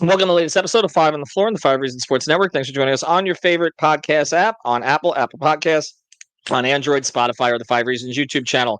Welcome to the latest episode of Five on the Floor on the Five Reasons Sports Network. Thanks for joining us on your favorite podcast app, on Apple Podcasts, on Android, Spotify, or the Five Reasons YouTube channel.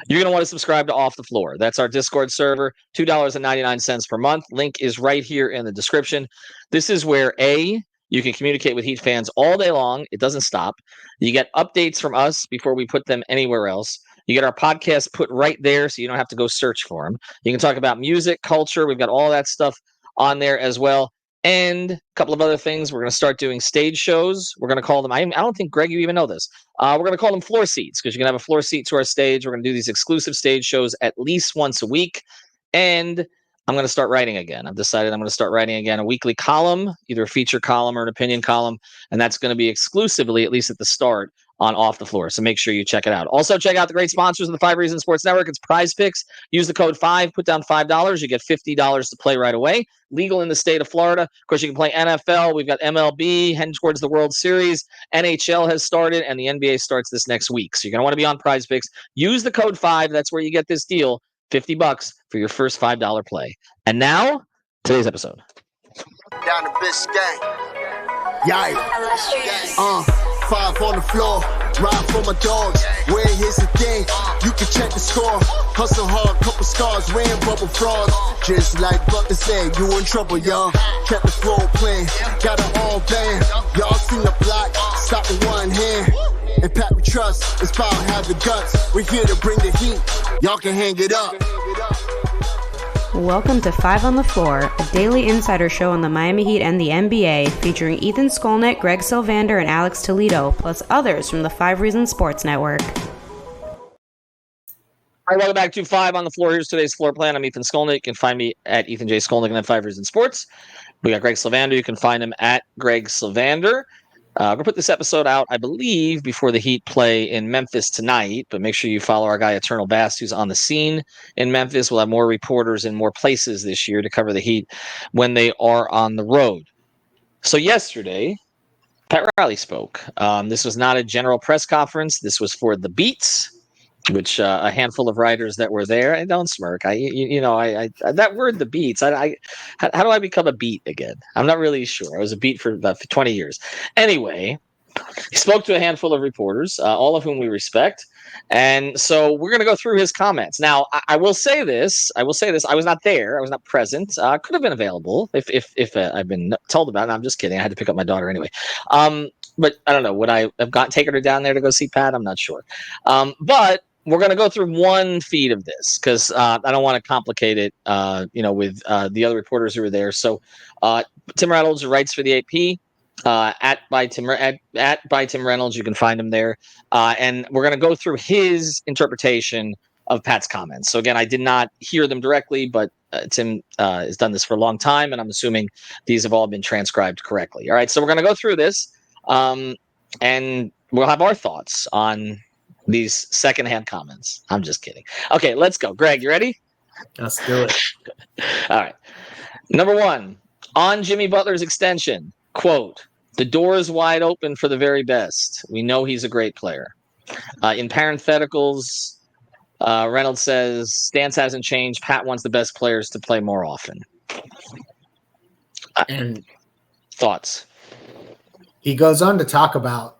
You're going to want to subscribe to Off the Floor. That's our Discord server, $2.99 per month. Link is right here in the description. This is where, you can communicate with Heat fans all day long. It doesn't stop. You get updates from us before we put them anywhere else. You get our podcast put right there so you don't have to go search for them. You can talk about music, culture. We've got all that stuff on there as well. And a couple of other things. We're going to start doing stage shows. We're going to call them, I don't think, Greg, you even know this. We're going to call them floor seats because you can have a floor seat to our stage. We're going to do these exclusive stage shows at least once a week. And I'm going to start writing again. I've decided I'm going to start writing again a weekly column, either a feature column or an opinion column. And that's going to be exclusively, at least at the start, on Off the Floor. So make sure you check it out. Also, check out the great sponsors of the Five Reasons Sports Network. It's Prize Picks. Use the code 5, put down $5. You get $50 to play right away. Legal in the state of Florida. Of course, you can play NFL. We've got MLB heading towards the World Series. NHL has started, and the NBA starts this next week. So you're going to want to be on Prize Picks. Use the code 5. That's where you get this deal. $50 for your first $5 play. And now, today's episode. Down the Biscayne. Yikes. 5 on the floor. Ride for my dogs. Where here's the thing. You can check the score. Hustle hard, couple scars, wearing bubble frogs. Just like Butler said, you in trouble, y'all. Kept the floor playing. Got it all band. Y'all seen the block. Stop with one hand. And Pat we trust. It's power, have the guts. We're here to bring the heat. Y'all can hang it up. Welcome to Five on the Floor, a daily insider show on the Miami Heat and the NBA, featuring Ethan Skolnick, Greg Sylvander, and Alex Toledo, plus others from the Five Reasons Sports Network. All right, welcome back to Five on the Floor. Here's today's floor plan. I'm Ethan Skolnick. You can find me at Ethan J. Skolnick and at Five Reasons Sports. We got Greg Sylvander. You can find him at Greg Sylvander. We're going to put this episode out, I believe, before the Heat play in Memphis tonight, but make sure you follow our guy, Eternal Bast, who's on the scene in Memphis. We'll have more reporters in more places this year to cover the Heat when they are on the road. So yesterday, Pat Riley spoke. This was not a general press conference. This was for the beats, which a handful of writers that were there. And don't smirk. I that word, the beats. How do I become a beat again? I'm not really sure. I was a beat for about 20 years. Anyway, he spoke to a handful of reporters, all of whom we respect. And so we're going to go through his comments. Now, I will say this. I was not there. I was not present. Could have been available if I've been told about it. I'm just kidding. I had to pick up my daughter anyway. But I don't know. Would I have taken her down there to go see Pat? I'm not sure. But we're going to go through one feed of this because I don't want to complicate it, with the other reporters who were there. So Tim Reynolds, who writes for the AP, at by Tim Reynolds, you can find him there. And we're going to go through his interpretation of Pat's comments. So again, I did not hear them directly, but Tim has done this for a long time, and I'm assuming these have all been transcribed correctly. All right, so we're going to go through this, and we'll have our thoughts on these secondhand comments. I'm just kidding. Okay, let's go. Greg, you ready? Let's do it. All right. Number one, on Jimmy Butler's extension, quote, "The door is wide open for the very best. We know he's a great player." In parentheticals, Reynolds says, "Stance hasn't changed. Pat wants the best players to play more often." And thoughts? He goes on to talk about,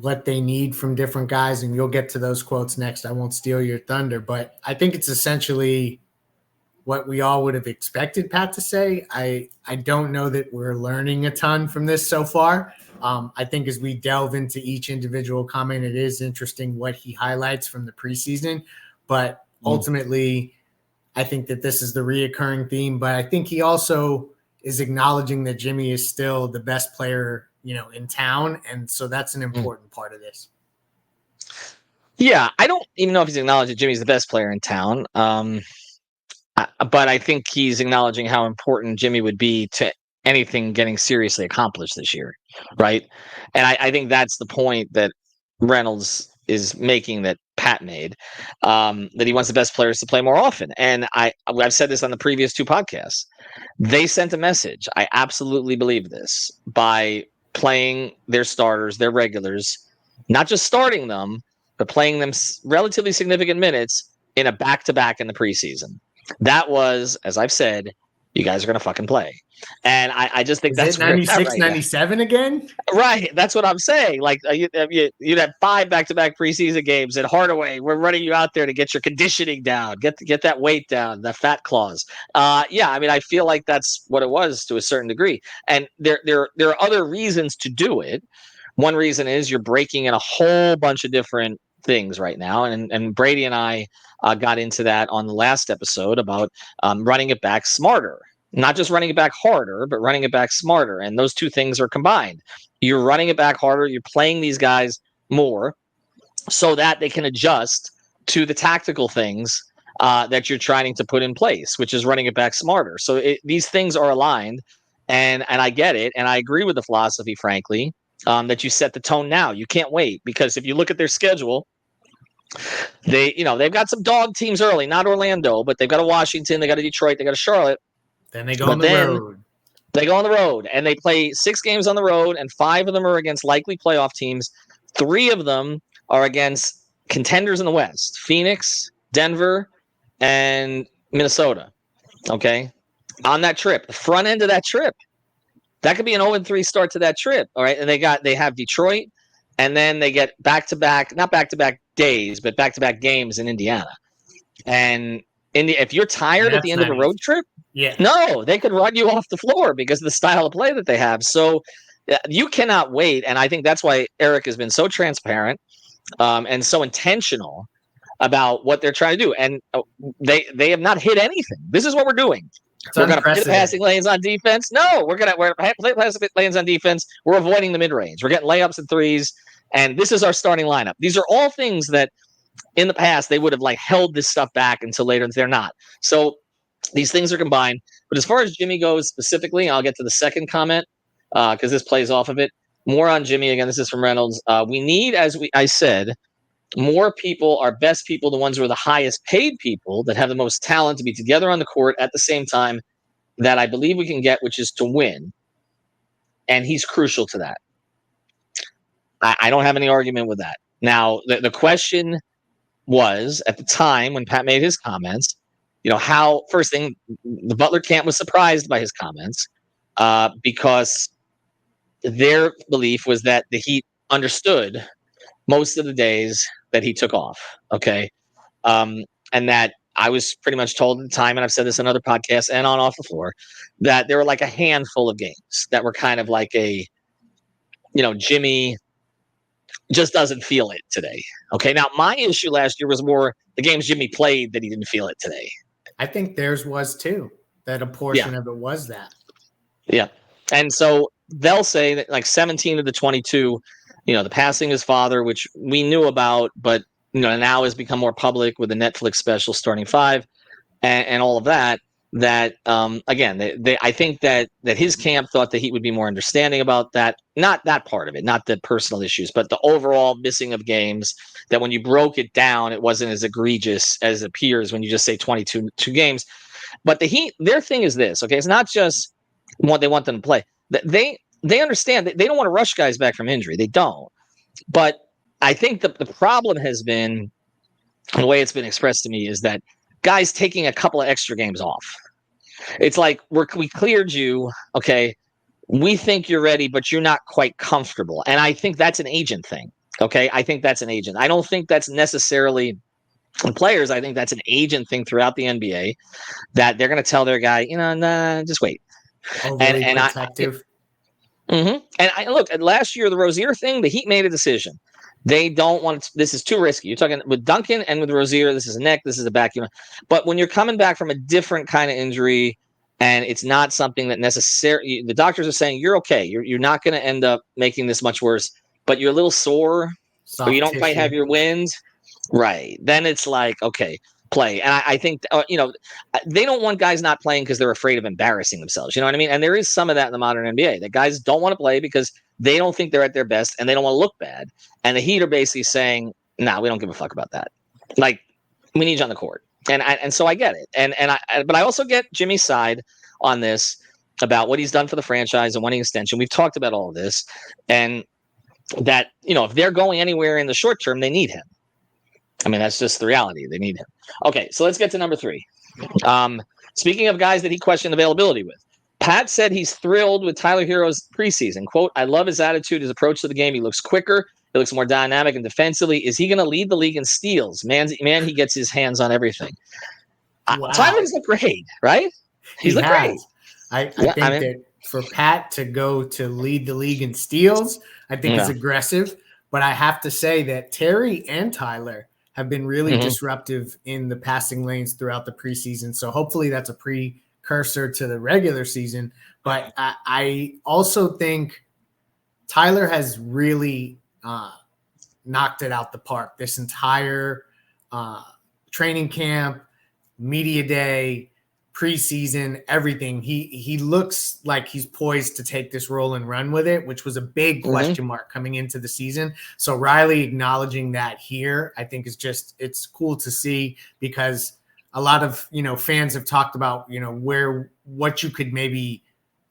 what they need from different guys, and you'll get to those quotes next. I won't steal your thunder, but I think it's essentially what we all would have expected Pat to say. I don't know that we're learning a ton from this so far. I think as we delve into each individual comment, it is interesting what he highlights from the preseason, but ultimately I think that this is the reoccurring theme, but I think he also is acknowledging that Jimmy is still the best player in town. And so that's an important part of this. Yeah, I don't even know if he's acknowledging Jimmy's the best player in town. But I think he's acknowledging how important Jimmy would be to anything getting seriously accomplished this year, right? And I think that's the point that Reynolds is making that Pat made, that he wants the best players to play more often. And I've said this on the previous two podcasts. They sent a message. I absolutely believe this by playing their starters, their regulars, not just starting them, but playing them relatively significant minutes in a back-to-back in the preseason. That was, as I've said, you guys are going to fucking play. And I just think Is that's it 96, right 97 again? Right. That's what I'm saying. Like you'd have 5 back-to-back preseason games at Hardaway. We're running you out there to get your conditioning down, get that weight down, the fat clause. Yeah, I mean, I feel like that's what it was to a certain degree. And there are other reasons to do it. One reason is you're breaking in a whole bunch of different things right now. And Brady and I got into that on the last episode about running it back smarter. Not just running it back harder, but running it back smarter. And those two things are combined. You're running it back harder. You're playing these guys more so that they can adjust to the tactical things that you're trying to put in place, which is running it back smarter. So these things are aligned, and I get it. And I agree with the philosophy, frankly, that you set the tone now. You can't wait, because if you look at their schedule, they've got some dog teams early, not Orlando, but they've got a Washington, they got a Detroit, they got a Charlotte. Then they go on the road. They go on the road, and they play 6 games on the road, and 5 of them are against likely playoff teams. 3 of them are against contenders in the West: Phoenix, Denver, and Minnesota. Okay? On that trip, the front end of that trip, that could be an 0-3 start to that trip. All right? And they have Detroit, and then they get back-to-back, not back-to-back days, but back-to-back games in Indiana. And if you're tired at the end of a road trip, no, they could run you off the floor because of the style of play that they have. So you cannot wait. And I think that's why Eric has been so transparent and so intentional about what they're trying to do. And they have not hit anything. This is what we're doing. We're going to hit passing lanes on defense. No, we're play passing lanes on defense. We're avoiding the mid-range. We're getting layups and threes. And this is our starting lineup. These are all things that in the past they would have held this stuff back until later. They're not. So these things are combined. But as far as Jimmy goes specifically, I'll get to the second comment because this plays off of it. More on Jimmy. Again, this is from Reynolds. We need, I said, more people, our best people, the ones who are the highest paid people that have the most talent to be together on the court at the same time that I believe we can get, which is to win. And he's crucial to that. I don't have any argument with that. Now, the question was, at the time when Pat made his comments, how, first thing, the Butler camp was surprised by his comments because their belief was that the Heat understood most of the days that he took off. Okay. And that I was pretty much told at the time, and I've said this in other podcasts and on Off the Floor, that there were a handful of games that were kind of like Jimmy just doesn't feel it today. Okay. Now, my issue last year was more the games Jimmy played that he didn't feel it today. I think theirs was too, that a portion of it was that. Yeah. And so they'll say that 17 of the 22, the passing his father, which we knew about, but now has become more public with the Netflix special Starting 5 and all of that. That again, I think that his camp thought that he would be more understanding about that. Not that part of it, not the personal issues, but the overall missing of games. That when you broke it down, it wasn't as egregious as it appears when you just say 22 games. But the Heat, their thing is this. Okay, it's not just what they want them to play. They understand that they don't want to rush guys back from injury. They don't. But I think the problem has been, the way it's been expressed to me, is that guys taking a couple of extra games off. It's like, we cleared you, okay, we think you're ready, but you're not quite comfortable. And I think that's an agent thing, okay? I think that's an agent. I don't think that's necessarily players. I think that's an agent thing throughout the NBA, that they're going to tell their guy, nah, just wait. Overly protective. And look, last year, the Rozier thing, the Heat made a decision. They don't want to, this is too risky. You're talking with Duncan and with Rozier, this is a neck, this is a back. But when you're coming back from a different kind of injury and it's not something that necessarily, the doctors are saying you're okay. You're not going to end up making this much worse, but you're a little sore, or you don't quite have your wind. Right. Then it's like, okay, play. And I think, they don't want guys not playing because they're afraid of embarrassing themselves. You know what I mean? And there is some of that in the modern NBA, that guys don't want to play because they don't think they're at their best and they don't want to look bad. And the Heat are basically saying, nah, we don't give a fuck about that. We need you on the court. And so I get it. But I also get Jimmy's side on this about what he's done for the franchise and wanting extension. We've talked about all of this, and that, if they're going anywhere in the short term, they need him. I mean, that's just the reality. They need him. Okay, so let's get to number 3. Speaking of guys that he questioned availability with, Pat said he's thrilled with Tyler Herro's preseason. Quote, I love his attitude, his approach to the game. He looks quicker. He looks more dynamic and defensively. Is he going to lead the league in steals? Man, he gets his hands on everything. Wow. Tyler's looked great, right? He's looked great. I think that for Pat to go to lead the league in steals, I think is aggressive. But I have to say that Terry and Tyler have been really disruptive in the passing lanes throughout the preseason. So hopefully that's a precursor to the regular season. But I also think Tyler has really knocked it out the park this entire training camp, media day, preseason, everything. He looks like he's poised to take this role and run with it, which was a big question mark coming into the season. So Riley acknowledging that here, I think it's cool to see, because a lot of, fans have talked about, what you could maybe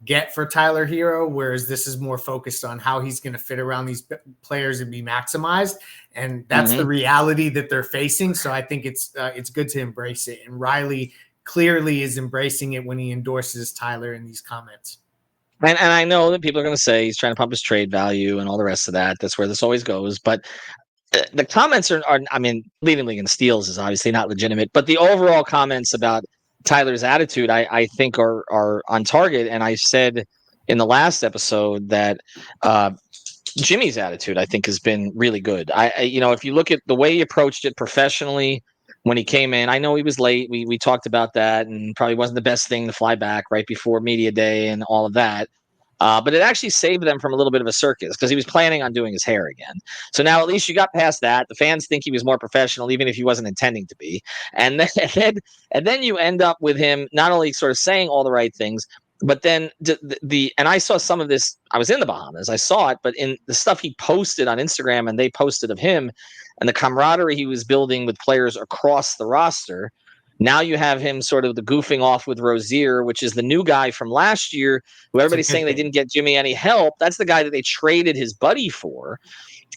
get for Tyler Herro, whereas this is more focused on how he's going to fit around these players and be maximized. And that's the reality that they're facing. So I think it's good to embrace it. And Riley clearly is embracing it when he endorses Tyler in these comments. And I know that people are going to say he's trying to pump his trade value and all the rest of that. That's where this always goes. But the comments are leading league in steals is obviously not legitimate. But the overall comments about Tyler's attitude, I think are on target. And I said in the last episode that Jimmy's attitude, I think, has been really good. If you look at the way he approached it professionally when he came in, I know he was late. We talked about that, and probably wasn't the best thing to fly back right before media day and all of that. But it actually saved them from a little bit of a circus, because he was planning on doing his hair again. So now at least you got past that. The fans think he was more professional, even if he wasn't intending to be. And then you end up with him not only sort of saying all the right things, but then and I saw some of this. I was in the Bahamas. I saw it, but in the stuff he posted on Instagram and they posted of him and the camaraderie he was building with players across the roster. Now you have him sort of the goofing off with Rozier, which is the new guy from last year, who everybody's saying they didn't get Jimmy any help. That's the guy that they traded his buddy for.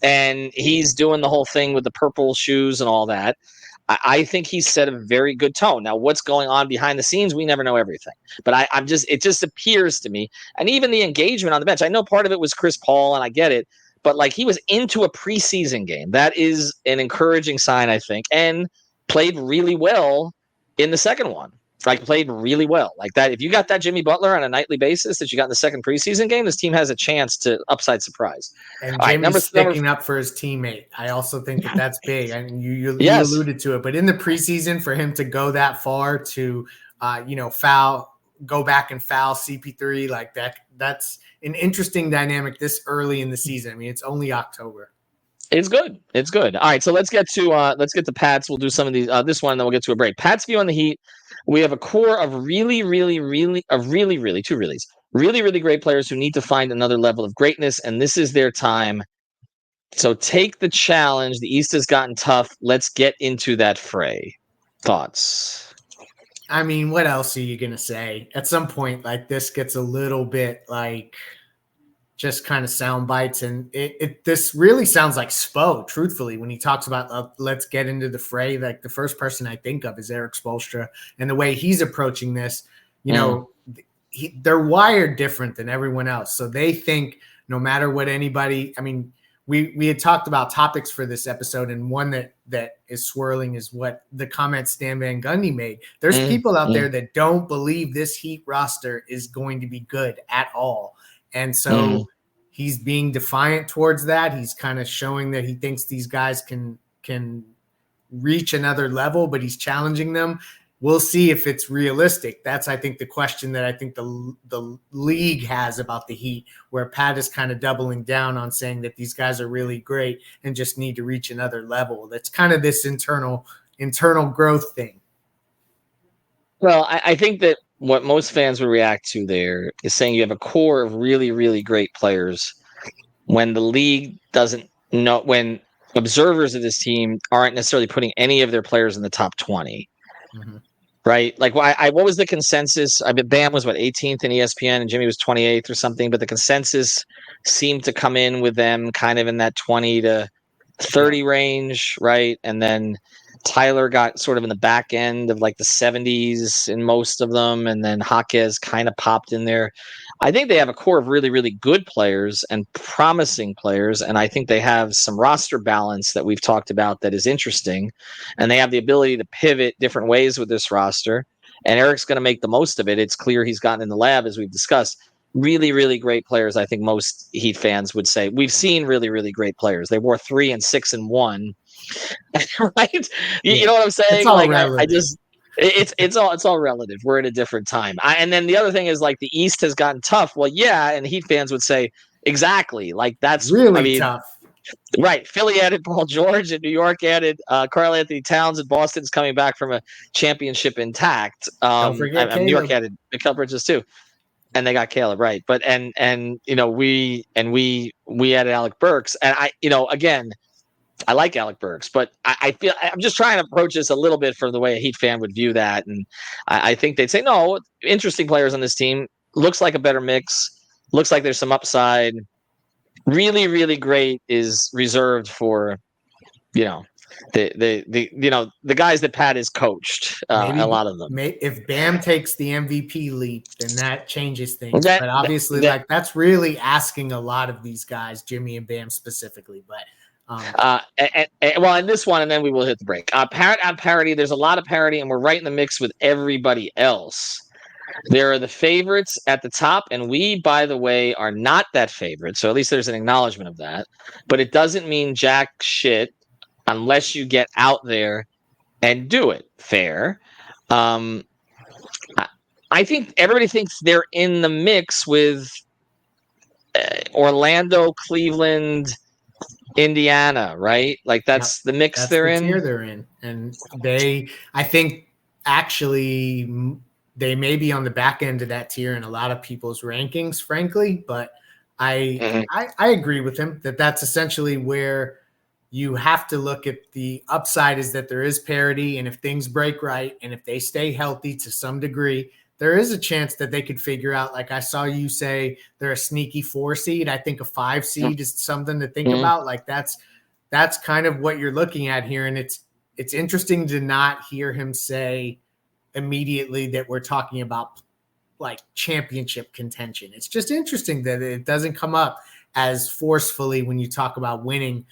And he's doing the whole thing with the purple shoes and all that. I think he set a very good tone. Now, what's going on behind the scenes, we never know everything. But it just appears to me, and even the engagement on the bench, I know part of it was Chris Paul, and I get it, but like he was into a preseason game. That is an encouraging sign, I think, and played really well in the second one. Like, played really well. Like that, if you got that Jimmy Butler on a nightly basis that you got in the second preseason game, this team has a chance to upside surprise. And Jimmy's sticking up for his teammate. I also think that's big. I mean, you alluded to it, but in the preseason, for him to go that far to, go back and foul CP3 like that's an interesting dynamic this early in the season. I mean, it's only October. It's good. It's good. All right, so let's get to Pat's. We'll do some of these. This one, then we'll get to a break. Pat's view on the Heat. We have a core of really great players who need to find another level of greatness, and this is their time. So take the challenge. The East has gotten tough. Let's get into that fray. Thoughts? I mean, what else are you gonna say? At some point, like, this gets a little bit like just kind of sound bites, and this really sounds like Spo, truthfully, when he talks about let's get into the fray. Like, the first person I think of is Eric Spoelstra, and the way he's approaching this, they're wired different than everyone else. So they think no matter what anybody, I mean, we had talked about topics for this episode, and one that is swirling is what the comment Stan Van Gundy made. There's people out there that don't believe this Heat roster is going to be good at all. And so he's being defiant towards that. He's kind of showing that he thinks these guys can reach another level, but he's challenging them. We'll see if it's realistic. That's, I think, the question that I think the league has about the Heat, where Pat is kind of doubling down on saying that these guys are really great and just need to reach another level. That's kind of this internal growth thing. Well, I think that what most fans would react to there is saying you have a core of really, really great players when the league doesn't know, when observers of this team aren't necessarily putting any of their players in the top 20. Right? Like, what was the consensus? I mean, Bam was 18th in ESPN and Jimmy was 28th or something, but the consensus seemed to come in with them kind of in that 20 to 30 range, right? And then Tyler got sort of in the back end of like the 70s in most of them, and then Jaquez kind of popped in there. I think they have a core of really, really good players and promising players, and I think they have some roster balance that we've talked about that is interesting, and they have the ability to pivot different ways with this roster, and Eric's going to make the most of it. It's clear he's gotten in the lab, as we've discussed. Really, really great players. I think most Heat fans would say we've seen really, really great players. They wore 3 and 6 and 1. Right? You know what I'm saying? It's all like relative. I just it's all relative. We're in a different time. And then the other thing is like the East has gotten tough. Well, yeah, and Heat fans would say exactly. Like that's really tough. Right. Philly added Paul George, and New York added Karl Anthony Towns, and Boston's coming back from a championship intact. Don't forget Caleb. New York added Mikal Bridges too. And they got Caleb, right? But and we added Alec Burks, and again, I like Alec Burks, but I feel I'm just trying to approach this a little bit from the way a Heat fan would view that, and I think they'd say no, interesting players on this team. Looks like a better mix. Looks like there's some upside. Really, really great is reserved for the guys that Pat has coached. A lot of them. If Bam takes the MVP leap, then that changes things. But obviously, that's really asking a lot of these guys, Jimmy and Bam specifically. But in this one, and then we will hit the break. Parity. There's a lot of parity, and we're right in the mix with everybody else. There are the favorites at the top, and we, by the way, are not that favorite. So at least there's an acknowledgement of that. But it doesn't mean jack shit unless you get out there and do it fair. I think everybody thinks they're in the mix with Orlando, Cleveland, Indiana, right? Like that's the mix they're in. Tier they're in, and I think actually they may be on the back end of that tier in a lot of people's rankings, frankly. But I agree with him that that's essentially where you have to look at the upside is that there is parity, and if things break right and if they stay healthy to some degree, there is a chance that they could figure out, like I saw you say, they're a sneaky 4 seed. I think a 5 seed is something to think about. Like that's kind of what you're looking at here. And it's interesting to not hear him say immediately that we're talking about like championship contention. It's just interesting that it doesn't come up as forcefully when you talk about winning.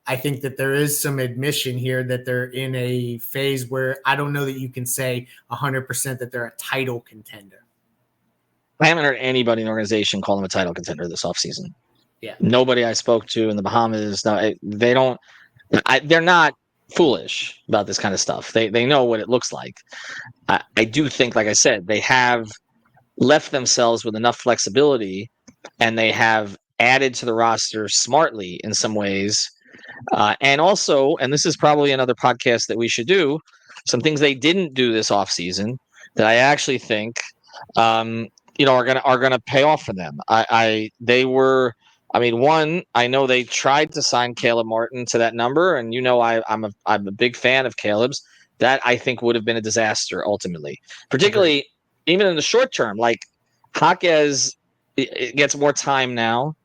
I think that there is some admission here that they're in a phase where I don't know that you can say 100% that they're a title contender. I haven't heard anybody in the organization call them a title contender this offseason. Yeah. Nobody I spoke to in the Bahamas, they don't. They're not foolish about this kind of stuff. They know what it looks like. I do think, like I said, they have left themselves with enough flexibility, and they have added to the roster smartly in some ways. And also, and this is probably another podcast that we should do, some things they didn't do this offseason that I actually think are gonna pay off for them. I know they tried to sign Caleb Martin to that number, and I'm a big fan of Caleb's. That I think would have been a disaster ultimately, particularly even in the short term. Like Jaquez gets more time now.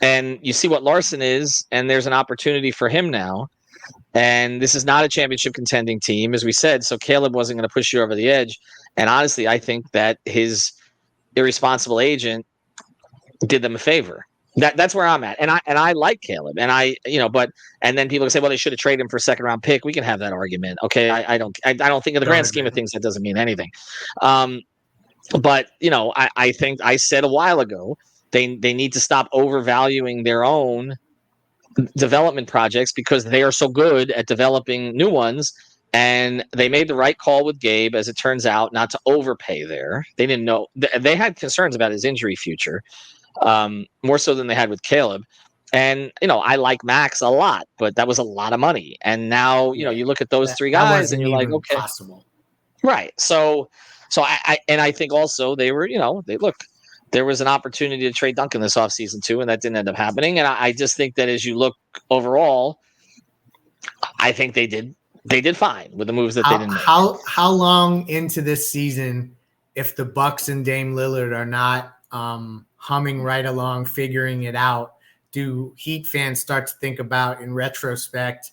And you see what Larson is, and there's an opportunity for him now. And this is not a championship contending team, as we said. So Caleb wasn't going to push you over the edge. And honestly, I think that his irresponsible agent did them a favor. That's where I'm at. And I like Caleb. And and then people can say, well, they should have traded him for a 2nd-round pick. We can have that argument. Okay. I don't think in the grand scheme of things that doesn't mean anything. But I think I said a while ago, they need to stop overvaluing their own development projects because they are so good at developing new ones. And they made the right call with Gabe, as it turns out, not to overpay there. They didn't know. They had concerns about his injury future, more so than they had with Caleb. And, I like Max a lot, but that was a lot of money. And now, you look at those 3 guys and you're like, okay. Possible. Right. So I think also they were, there was an opportunity to trade Duncan this offseason too, and that didn't end up happening. And I just think that as you look overall, I think they did fine with the moves that they didn't make. How long into this season, if the Bucks and Dame Lillard are not humming right along, figuring it out, do Heat fans start to think about, in retrospect,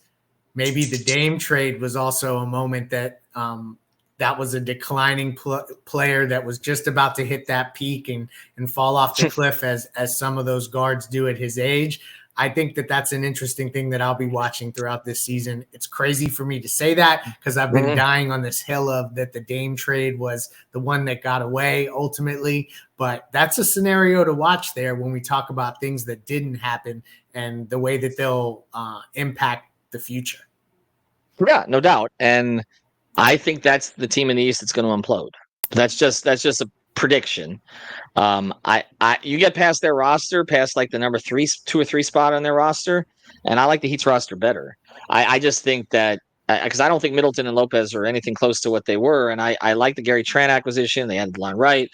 maybe the Dame trade was also a moment that that was a declining player that was just about to hit that peak and fall off the cliff as some of those guards do at his age. I think that that's an interesting thing that I'll be watching throughout this season. It's crazy for me to say that because I've been dying on this hill of that the Dame trade was the one that got away ultimately. But that's a scenario to watch there when we talk about things that didn't happen and the way that they'll impact the future. Yeah, no doubt. And I think that's the team in the East that's going to implode. That's just a prediction. You get past their roster, past like the number 2 or 3 spot on their roster, and I like the Heat's roster better. I just think that because I don't think Middleton and Lopez are anything close to what they were, and I like the Gary Trent acquisition. They had the line right,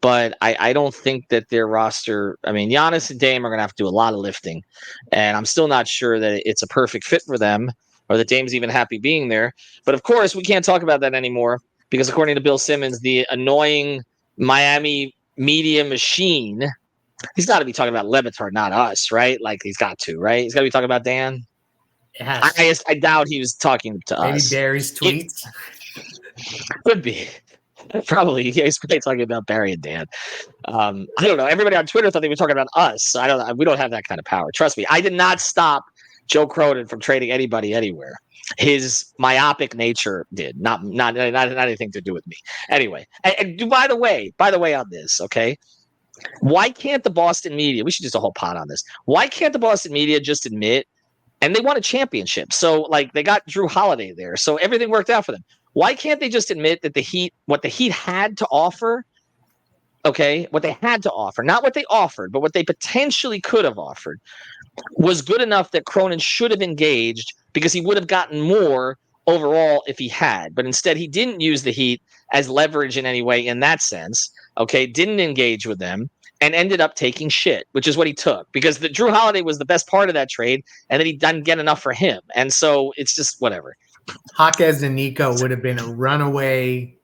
but I don't think that their roster. I mean, Giannis and Dame are going to have to do a lot of lifting, and I'm still not sure that it's a perfect fit for them or that Dame's even happy being there. But of course, we can't talk about that anymore because according to Bill Simmons, the annoying Miami media machine, he's got to be talking about Le Batard, not us, right? Like he's got to, right? He's got to be talking about Dan. Yes. I doubt he was talking to Maybe us. Barry's tweets. Could be. Probably. Yeah, he's probably talking about Barry and Dan. I don't know. Everybody on Twitter thought they were talking about us. So I don't know. We don't have that kind of power. Trust me. I did not stop Joe Cronin from trading anybody anywhere. His myopic nature did not anything to do with me. Anyway, and by the way on this, okay, why can't the Boston media? We should just a whole pot on this. Why can't the Boston media just admit? And they won a championship, so like they got Drew Holiday there, so everything worked out for them. Why can't they just admit that what the Heat had to offer? Okay, what they had to offer, not what they offered, but what they potentially could have offered, was good enough that Cronin should have engaged because he would have gotten more overall if he had. But instead, he didn't use the Heat as leverage in any way in that sense. Okay, didn't engage with them and ended up taking shit, which is what he took because the Drew Holiday was the best part of that trade, and then he didn't get enough for him. And so it's just whatever. Jaquez and Nico would have been a runaway,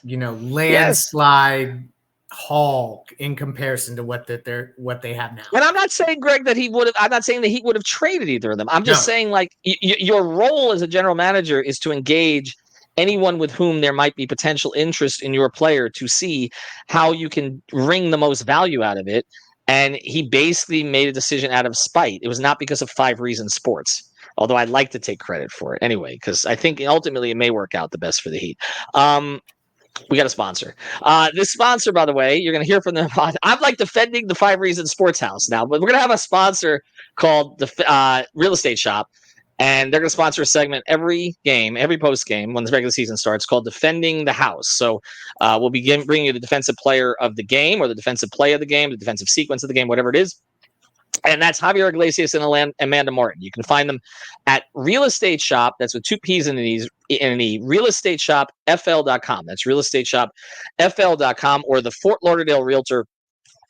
landslide haul in comparison to what they have now. And I'm not saying, Greg, that I'm not saying that he would have traded either of them. I'm just saying, like, your role as a general manager is to engage anyone with whom there might be potential interest in your player to see how you can wring the most value out of it. And he basically made a decision out of spite. It was not because of 5 Reasons Sports, although I'd like to take credit for it anyway, because I think ultimately it may work out the best for the Heat. We got a sponsor. This sponsor, by the way, you're going to hear from them. I'm like defending the 5 Reasons Sports House now, but we're going to have a sponsor called the Real Estate Shop. And they're going to sponsor a segment every post game when the regular season starts called Defending the House. So we'll begin bringing you the defensive player of the game or the defensive play of the game, the defensive sequence of the game, whatever it is. And that's Javier Iglesias and Amanda Martin. You can find them at Real Estate Shop. That's with 2 P's in the realestateshopfl.com. That's realestateshopfl.com or the Fort Lauderdale Realtor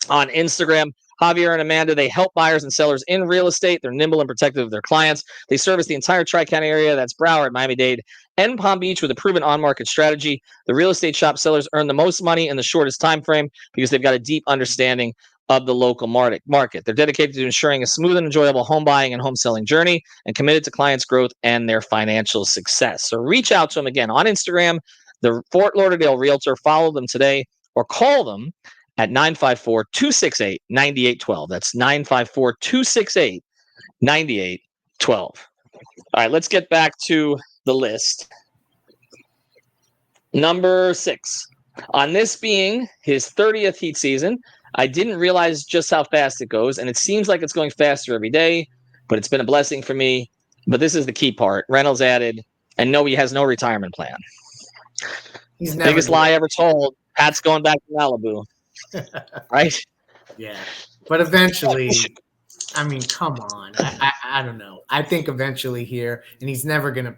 on Instagram. Javier and Amanda, they help buyers and sellers in real estate. They're nimble and protective of their clients. They service the entire Tri-County area. That's Broward, Miami-Dade, and Palm Beach with a proven on-market strategy. The Real Estate Shop sellers earn the most money in the shortest time frame because they've got a deep understanding of the local market. They're dedicated to ensuring a smooth and enjoyable home buying and home selling journey and committed to clients' growth and their financial success. So reach out to them again on Instagram, the Fort Lauderdale Realtor. Follow them today or call them at 954-268-9812. That's 954-268-9812. All right, let's get back to the list. Number 6. On this being his 30th Heat season, I didn't realize just how fast it goes, and it seems like it's going faster every day, but it's been a blessing for me. But this is the key part. Reynolds added, and no, he has no retirement plan. He's never biggest lie ever told. Pat's going back to Malibu. Right? Yeah. But eventually, I mean, come on. I don't know. I think eventually here, and he's never going to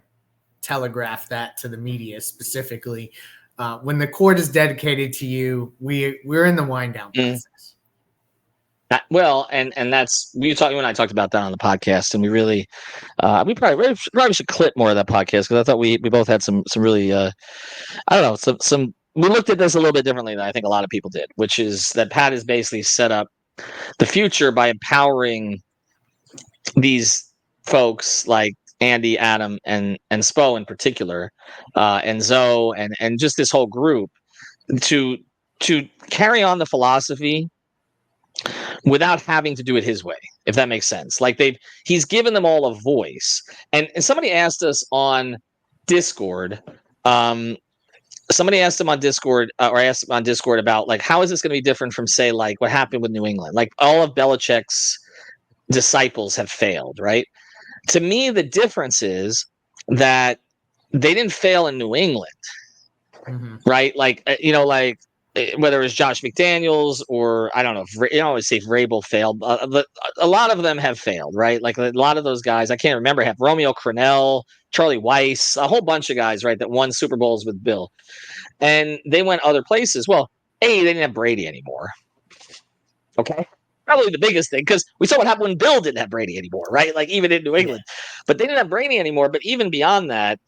telegraph that to the media specifically. When the court is dedicated to you, we're in the wind down process. Well, and that's you and I talked about that on the podcast, and we really we probably should clip more of that podcast because I thought we both had some really I don't know some we looked at this a little bit differently than I think a lot of people did, which is that Pat has basically set up the future by empowering these folks like Andy, Adam, and Spo in particular, and Zoe, and just this whole group to carry on the philosophy without having to do it his way, if that makes sense. Like he's given them all a voice. And somebody asked us on Discord, somebody asked him on Discord, or I asked him on Discord about like, how is this going to be different from, say, like what happened with New England? Like all of Belichick's disciples have failed, right? To me, the difference is that they didn't fail in New England, right? Like, whether it was Josh McDaniels or I don't know, you always say if Vrabel failed, but a lot of them have failed, right? Like a lot of those guys, I can't remember, have Romeo Crennel, Charlie Weiss, a whole bunch of guys, right, that won Super Bowls with Bill. And they went other places. Well, they didn't have Brady anymore. Okay. Probably the biggest thing, because we saw what happened when Bill didn't have Brady anymore, right? Like even in New England. But they didn't have Brady anymore. But even beyond that,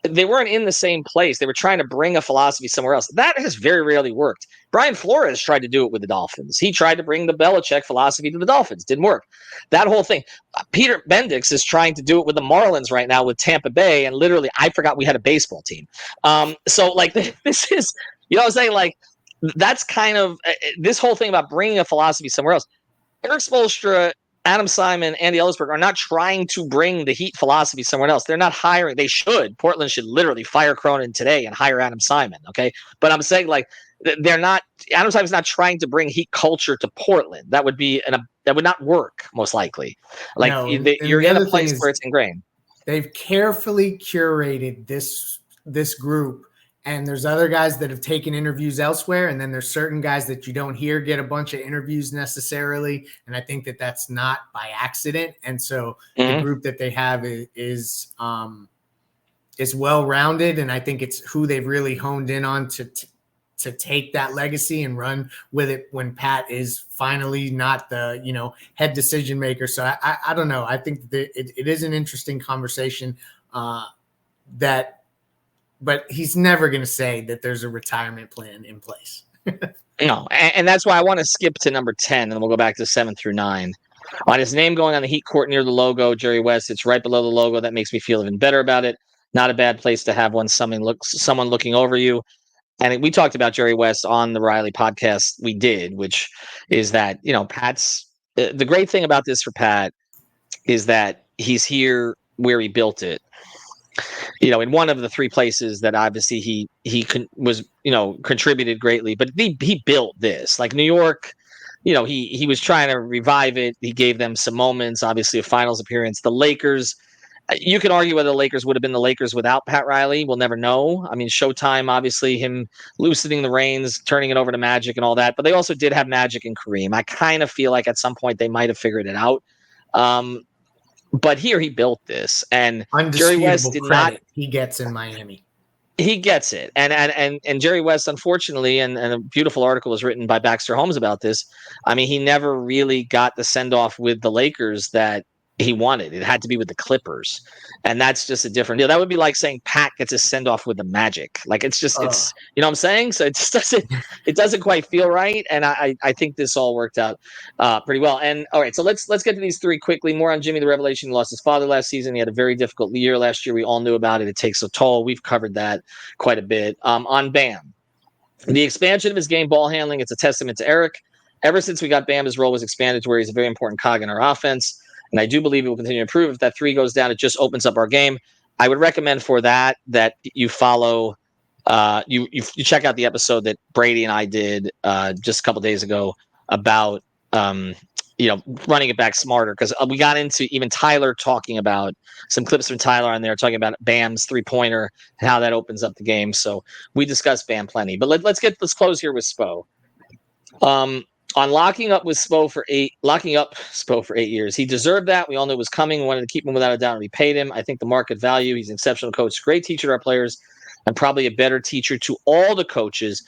they weren't in the same place. They were trying to bring a philosophy somewhere else. That has very rarely worked. Brian Flores tried to do it with the Dolphins. He tried to bring the Belichick philosophy to the Dolphins. Didn't work. That whole thing. Peter Bendix is trying to do it with the Marlins right now with Tampa Bay. And literally, I forgot we had a baseball team. So like this is, you know what I'm saying? Like that's kind of this whole thing about bringing a philosophy somewhere else. Eric Spoelstra, Adam Simon, Andy Ellisberg are not trying to bring the Heat philosophy somewhere else. They're not hiring. They should. Portland should literally fire Cronin today and hire Adam Simon. Okay. But I'm saying like they're not, Adam Simon's not trying to bring Heat culture to Portland. That would be, that would not work most likely. Like no, you're in a place where it's ingrained. They've carefully curated this group. And there's other guys that have taken interviews elsewhere. And then there's certain guys that you don't hear get a bunch of interviews necessarily. And I think that that's not by accident. And so the group that they have is well-rounded. And I think it's who they've really honed in on to take that legacy and run with it when Pat is finally not the, head decision maker. So I don't know. I think that it is an interesting conversation but he's never going to say that there's a retirement plan in place. No, and that's why I want to skip to number 10, and then we'll go back to 7 through 9. On his name going on the Heat court near the logo, Jerry West, it's right below the logo. That makes me feel even better about it. Not a bad place to have someone looking over you. And we talked about Jerry West on the Riley podcast we did, which is that, Pat's the great thing about this for Pat is that he's here where he built it. In one of the three places that obviously he contributed greatly, but he built this. Like New York, he was trying to revive it. He gave them some moments, obviously a finals appearance. The Lakers, you can argue whether the Lakers would have been the Lakers without Pat Riley. We'll never know. I mean, Showtime, obviously him loosening the reins, turning it over to Magic and all that, but they also did have Magic and Kareem. I kind of feel like at some point they might have figured it out. But here he built this, and Jerry West did not. He gets in Miami. He gets it, and Jerry West, unfortunately, and a beautiful article was written by Baxter Holmes about this. I mean, he never really got the send off with the Lakers that he wanted. It had to be with the Clippers, and that's just a different deal. That would be like saying Pat gets a send off with the Magic. Like it's just it's what I'm saying. So it just doesn't quite feel right. And I think this all worked out pretty well. And all right, so let's get to these three quickly. More on Jimmy the Revelation. He lost his father last season. He had a very difficult year last year. We all knew about it. It takes a toll. We've covered that quite a bit. On Bam, the expansion of his game, ball handling. It's a testament to Eric. Ever since we got Bam, his role was expanded to where he's a very important cog in our offense. And I do believe it will continue to improve. If that 3 goes down, it just opens up our game. I would recommend for that you follow, you check out the episode that Brady and I did just a couple days ago about, running it back smarter. Because we got into even Tyler talking about some clips from Tyler on there, talking about Bam's 3-pointer and how that opens up the game. So we discussed Bam plenty. But let's close here with Spo. On locking up Spo for 8 years. He deserved that. We all knew it was coming. We wanted to keep him without a doubt, and we paid him. I think the market value, he's an exceptional coach, great teacher to our players, and probably a better teacher to all the coaches.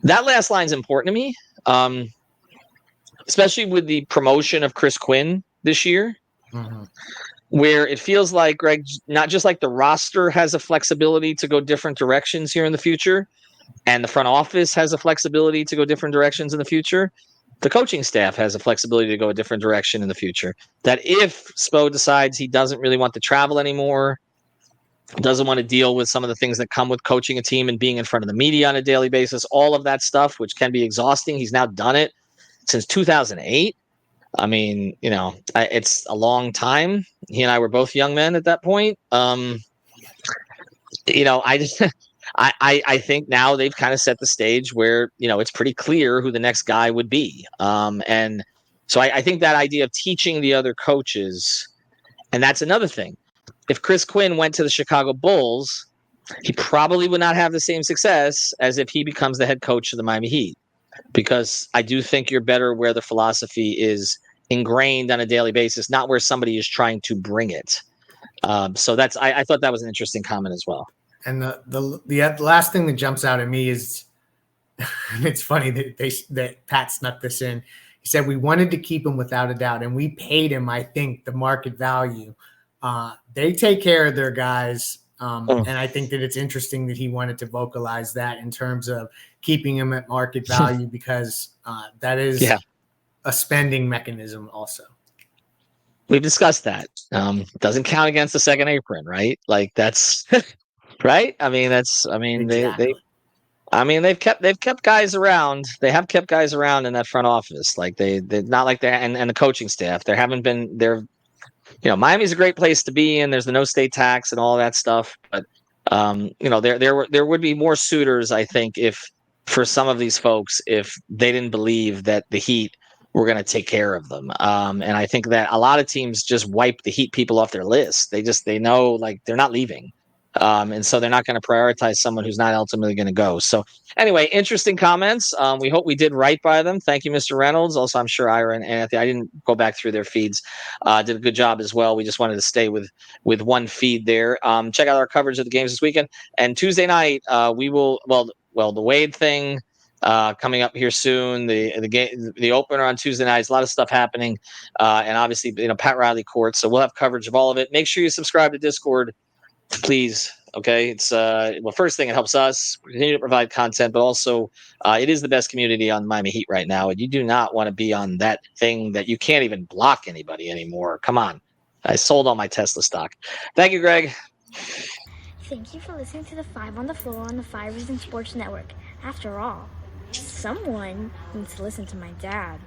That last line is important to me, especially with the promotion of Chris Quinn this year, where it feels like, Greg, not just like the roster has a flexibility to go different directions here in the future, and the front office has a flexibility to go different directions in the future. the coaching staff has the flexibility to go a different direction in the future. That if Spo decides he doesn't really want to travel anymore, doesn't want to deal with some of the things that come with coaching a team and being in front of the media on a daily basis, all of that stuff, which can be exhausting. He's now done it since 2008. I mean, it's a long time. He and I were both young men at that point. I just, I think now they've kind of set the stage where, it's pretty clear who the next guy would be. And so I think that idea of teaching the other coaches, and that's another thing. If Chris Quinn went to the Chicago Bulls, he probably would not have the same success as if he becomes the head coach of the Miami Heat, because I do think you're better where the philosophy is ingrained on a daily basis, not where somebody is trying to bring it. So I thought that was an interesting comment as well. And the last thing that jumps out at me is, it's funny that Pat snuck this in. He said we wanted to keep him without a doubt, and we paid him, I think, the market value. They take care of their guys, and I think that it's interesting that he wanted to vocalize that in terms of keeping him at market value, because that is a spending mechanism also. We've discussed that. Doesn't count against the second apron, right? Like that's right. Exactly. They've kept guys around. They have kept guys around in that front office. Like they're not like that, and the coaching staff. There haven't been there. Miami's a great place to be in. There's the no state tax and all that stuff. But there would be more suitors, I think, if for some of these folks, if they didn't believe that the Heat were going to take care of them. And I think that a lot of teams just wipe the Heat people off their list. They know like they're not leaving. And so they're not going to prioritize someone who's not ultimately going to go. So anyway, interesting comments. We hope we did right by them. Thank you, Mr. Reynolds. Also, I'm sure Ira and Anthony, I didn't go back through their feeds, did a good job as well. We just wanted to stay with one feed there. Check out our coverage of the games this weekend. And Tuesday night, we will, the Wade thing coming up here soon. The game, the opener on Tuesday nights, a lot of stuff happening. And obviously, Pat Riley court. So we'll have coverage of all of it. Make sure you subscribe to Discord, please. Okay, it's first thing, it helps us continue to provide content, but also it is the best community on Miami Heat right now, and you do not want to be on that thing that you can't even block anybody anymore. Come on, I sold all my Tesla stock. Thank you, Greg. Thank you for listening to the 5 on the Floor on the 5 Reasons Sports Network. After all, someone needs to listen to my dad.